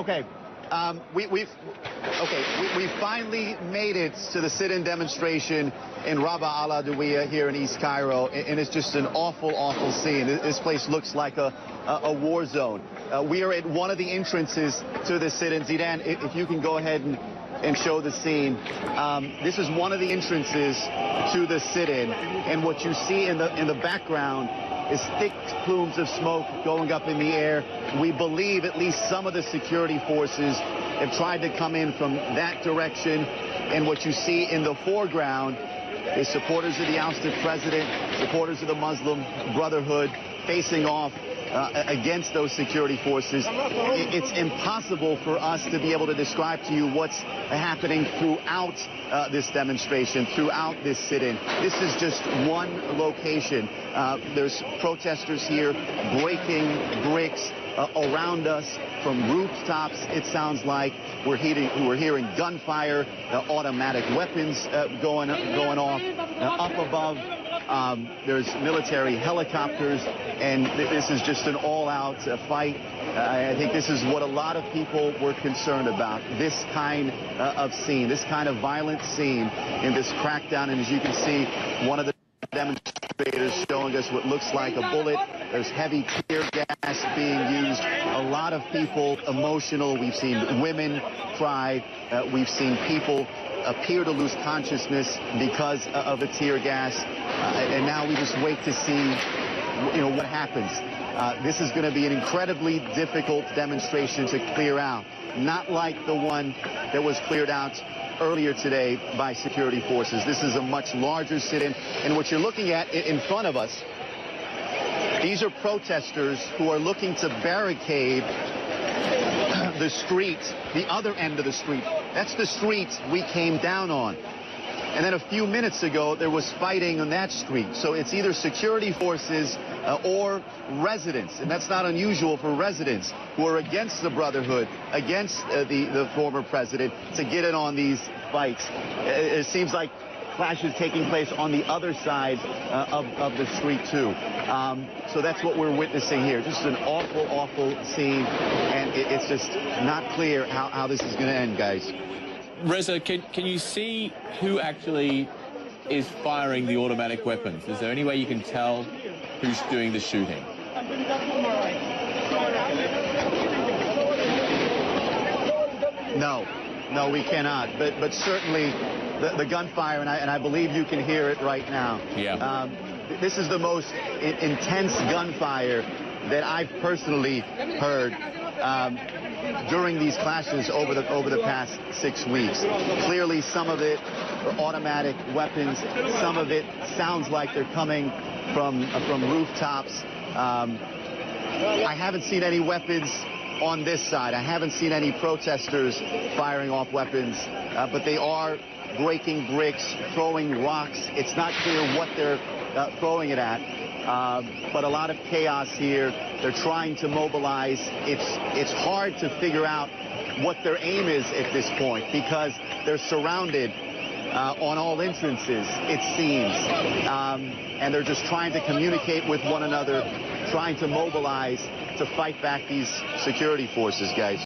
Okay. We finally made it to the sit-in demonstration in Rabaa al Adawiya here in East Cairo, and it's just an awful, awful scene. This place looks like a war zone. We are at one of the entrances to the sit-in. Zidan, if you can go ahead and show the scene. This is one of the entrances to the sit-in, and what you see in the background is thick plumes of smoke going up in the air. We believe at least some of the security forces have tried to come in from that direction. And what you see in the foreground is supporters of the ousted president, supporters of the Muslim Brotherhood facing off against those security forces. It's impossible for us to be able to describe to you what's happening throughout this demonstration, throughout this sit-in. This is just one location. There's protesters here breaking bricks around us from rooftops. It sounds like we're hearing gunfire, automatic weapons going off up above. There's military helicopters, and this is just an all-out fight. I think this is what a lot of people were concerned about, this kind of scene, this kind of violent scene in this crackdown. And as you can see, one of the demonstrators showing us what looks like a bullet. There's heavy tear gas being used. A lot of people emotional. We've seen women cry. We've seen people appear to lose consciousness because of the tear gas. And now we just wait to see, what happens. This is going to be an incredibly difficult demonstration to clear out. Not like the one that was cleared out earlier today by security forces. This is a much larger sit-in. And what you're looking at in front of us, these are protesters who are looking to barricade the street, the other end of the street. That's the street we came down on. And then a few minutes ago, there was fighting on that street. So it's either security forces or residents. And that's not unusual for residents who are against the Brotherhood, against the former president, to get in on these fights. It seems like clashes taking place on the other side of the street, too. So that's what we're witnessing here. Just an awful, awful scene. And it's just not clear how this is going to end, guys. Reza, can you see who actually is firing the automatic weapons? Is there any way you can tell who's doing the shooting? No, we cannot. But certainly the gunfire, and I believe you can hear it right now. Yeah. This is the most intense gunfire that I've personally heard during these clashes over the past 6 weeks. Clearly, some of it are automatic weapons. Some of it sounds like they're coming from rooftops. I haven't seen any weapons on this side. I haven't seen any protesters firing off weapons, but they are breaking bricks, throwing rocks. It's not clear what they're throwing it at. But a lot of chaos here. They're trying to mobilize. It's hard to figure out what their aim is at this point because they're surrounded on all entrances, it seems. And they're just trying to communicate with one another, trying to mobilize to fight back these security forces, guys.